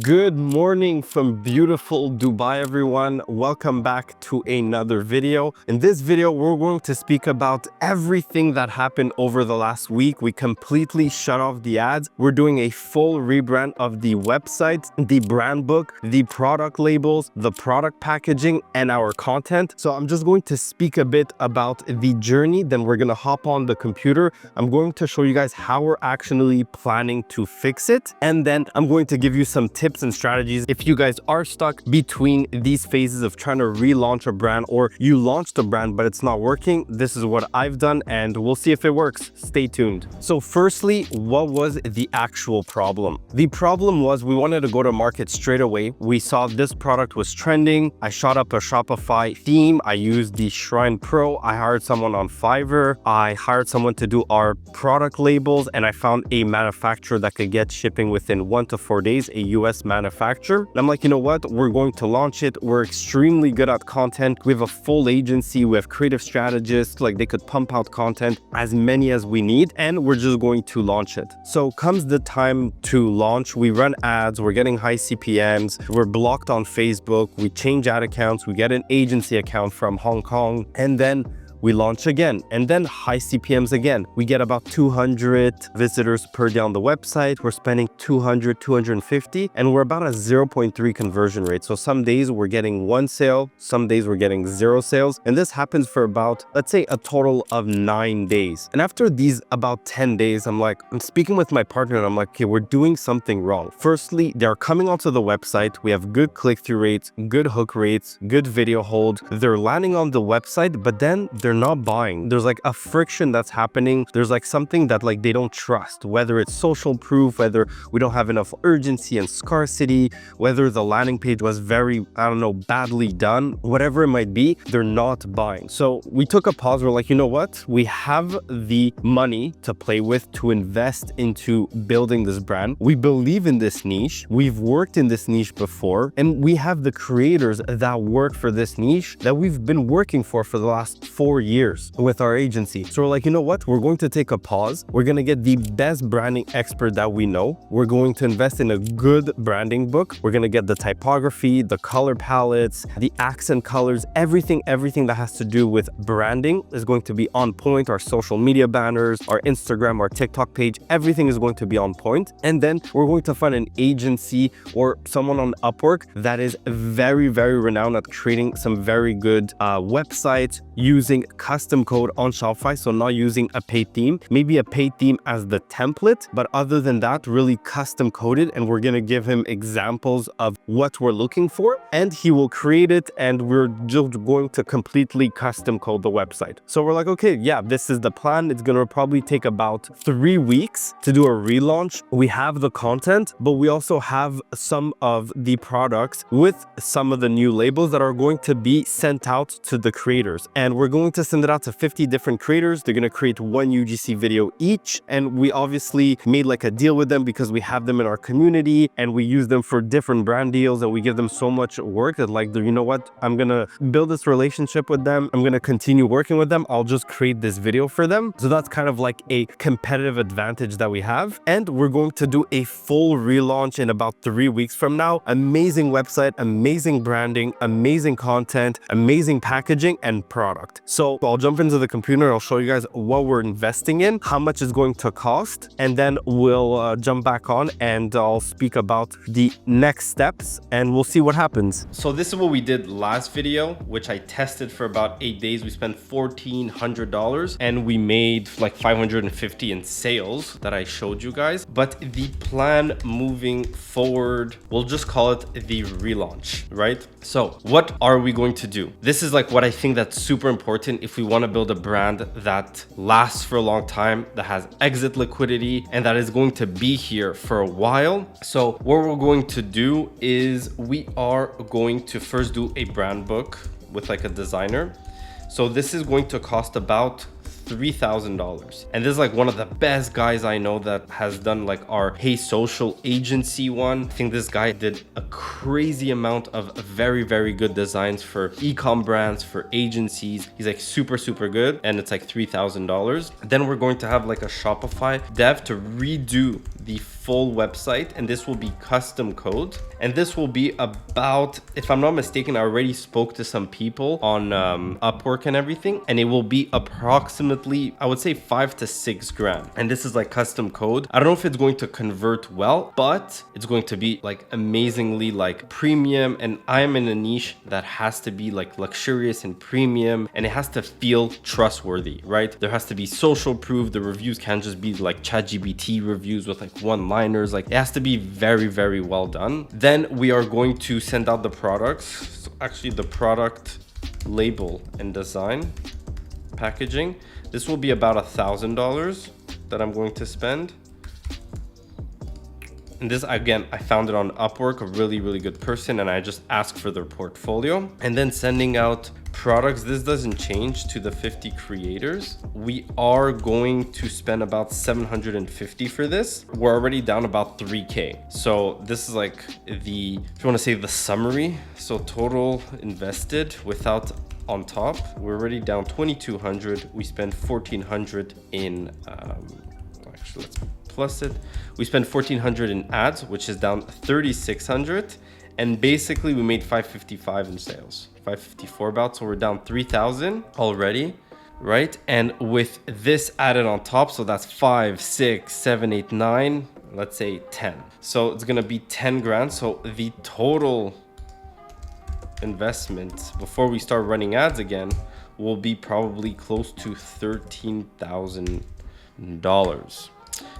Good morning from beautiful Dubai, everyone. Welcome back to another video. In this video, we're going to speak about everything that happened over the last week. We completely shut off the ads. We're doing a full rebrand of the website, the brand book, the product labels, the product packaging, and our content. So I'm just going to speak a bit about the journey. Then we're going to hop on the computer. I'm going to show you guys how we're actually planning to fix it. And then I'm going to give you some tips and strategies if you guys are stuck between these phases of trying to relaunch a brand, or you launched a brand but it's not working. This is what I've done and we'll see if it works. Stay tuned. So firstly, what was the actual problem? The problem was we wanted to go to market straight away. We saw this product was trending. I shot up a Shopify theme. I used the Shrine Pro. I hired someone on Fiverr. I hired someone to do our product labels, and I found a manufacturer that could get shipping within 1 to 4 days, a US manufacturer. And I'm like, you know what? We're going to launch it. We're extremely good at content. We have a full agency. We have creative strategists. Like, they could pump out content as many as we need, and we're just going to launch it. So comes the time to launch. We run ads. We're getting high CPMs. We're blocked on Facebook. We change ad accounts. We get an agency account from Hong Kong, and then we launch again, and then high CPMs again. We get about 200 visitors per day on the website. We're spending 200, 250, and we're about a 0.3 conversion rate. So some days we're getting 1 sale, some days we're getting 0 sales. And this happens for about, let's say, a total of 9 days. And after these about 10 days, I'm speaking with my partner and I'm like, okay, we're doing something wrong. Firstly, they're coming onto the website. We have good click-through rates, good hook rates, good video hold. They're landing on the website, but then they're not buying. There's like a friction that's happening. There's like something that like they don't trust, whether it's social proof, whether we don't have enough urgency and scarcity, whether the landing page was very, badly done, whatever it might be, they're not buying. So we took a pause. We're like, you know what? We have the money to play with to invest into building this brand. We believe in this niche. We've worked in this niche before, and we have the creators that work for this niche that we've been working for the last 4 years with our agency. So we're like, you know what? We're going to take a pause. We're going to get the best branding expert that we know. We're going to invest in a good branding book. We're going to get the typography, the color palettes, the accent colors, everything that has to do with branding is going to be on point. Our social media banners, our Instagram, our TikTok page, everything is going to be on point. And then we're going to find an agency or someone on Upwork that is very, very renowned at creating some very good websites using custom code on Shopify. So not using a paid theme, maybe a paid theme as the template, but other than that, really custom coded. And we're going to give him examples of what we're looking for, and he will create it. And we're just going to completely custom code the website. So we're like, okay, yeah, this is the plan. It's going to probably take about 3 weeks to do a relaunch. We have the content, but we also have some of the products with some of the new labels that are going to be sent out to the creators. And we're going to send it out to 50 different creators. They're going to create 1 UGC video each. And we obviously made like a deal with them because we have them in our community and we use them for different brand deals, and we give them so much work that like, you know what? I'm going to build this relationship with them. I'm going to continue working with them. I'll just create this video for them. So that's kind of like a competitive advantage that we have. And we're going to do a full relaunch in about 3 weeks from now. Amazing website, amazing branding, amazing content, amazing packaging and product. So I'll jump into the computer and I'll show you guys what we're investing in, how much it's going to cost, and then we'll jump back on and I'll speak about the next steps and we'll see what happens. So this is what we did last video, which I tested for about 8 days. We spent $1,400 and we made like 550 in sales that I showed you guys. But the plan moving forward, we'll just call it the relaunch, right? So what are we going to do? This is like what I think that's super important if we want to build a brand that lasts for a long time, that has exit liquidity, and that is going to be here for a while. So what we're going to do is we are going to first do a brand book with like a designer. So this is going to cost about $3,000. And this is like one of the best guys I know that has done like our Hey Social agency one. I think this guy did a crazy amount of very, very good designs for ecom brands, for agencies. He's like super, super good. And it's like $3,000. Then we're going to have like a Shopify dev to redo the full website, and this will be custom code. And this will be about, if I'm not mistaken, I already spoke to some people on Upwork and everything, and it will be approximately, I would say 5 to 6 grand. And this is like custom code. I don't know if it's going to convert well, but it's going to be like amazingly like premium. And I'm in a niche that has to be like luxurious and premium, and it has to feel trustworthy, right? There has to be social proof. The reviews can't just be like ChatGPT reviews with like one-liners. Like, it has to be very, very well done. Then we are going to send out the products. So actually the product label and design packaging. This will be about $1,000 that I'm going to spend. And this, again, I found it on Upwork, a really, really good person, and I just asked for their portfolio. And then sending out products, this doesn't change to the 50 creators. We are going to spend about 750 for this. We're already down about 3K. So this is like the, if you want to say the summary. So total invested without on top, we're already down 2,200. We spent 1,400 in, actually let's plus it. We spent 1,400 in ads, which is down 3,600. And basically we made 555 in sales, 554 about. So we're down 3,000 already, right? And with this added on top, so that's 5, 6, 7, 8, 9, let's say 10. So it's gonna be 10 grand. So the total investment before we start running ads again will be probably close to $13,000.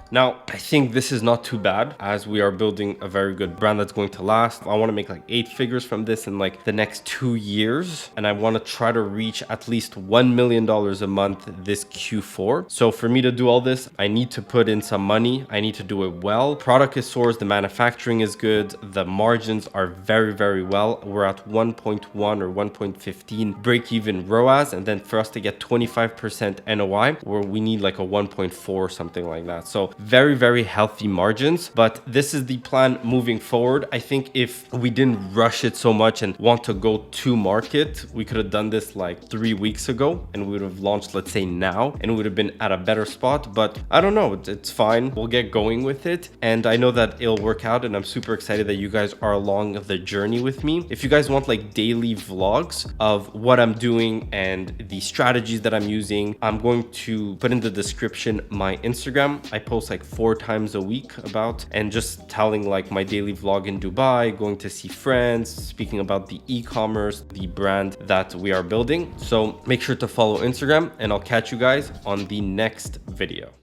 Now, I think this is not too bad, as we are building a very good brand that's going to last. I want to make like 8 figures from this in like the next 2 years. And I want to try to reach at least $1 million a month this Q4. So for me to do all this, I need to put in some money. I need to do it well. Product is sourced, the manufacturing is good. The margins are very, very well. We're at 1.1 or 1.15 break-even ROAS. And then for us to get 25% NOI, where we need like a 1.4 or something like that. So very, very healthy margins, but this is the plan moving forward. I think if we didn't rush it so much and want to go to market, we could have done this like 3 weeks ago and we would have launched, let's say now, and would have been at a better spot. But I don't know, it's fine. We'll get going with it. And I know that it'll work out, and I'm super excited that you guys are along the journey with me. If you guys want like daily vlogs of what I'm doing and the strategies that I'm using, I'm going to put in the description my Instagram. I post like 4 times a week about, and just telling like my daily vlog in Dubai, going to see friends, speaking about the e-commerce, the brand that we are building. So make sure to follow Instagram, and I'll catch you guys on the next video.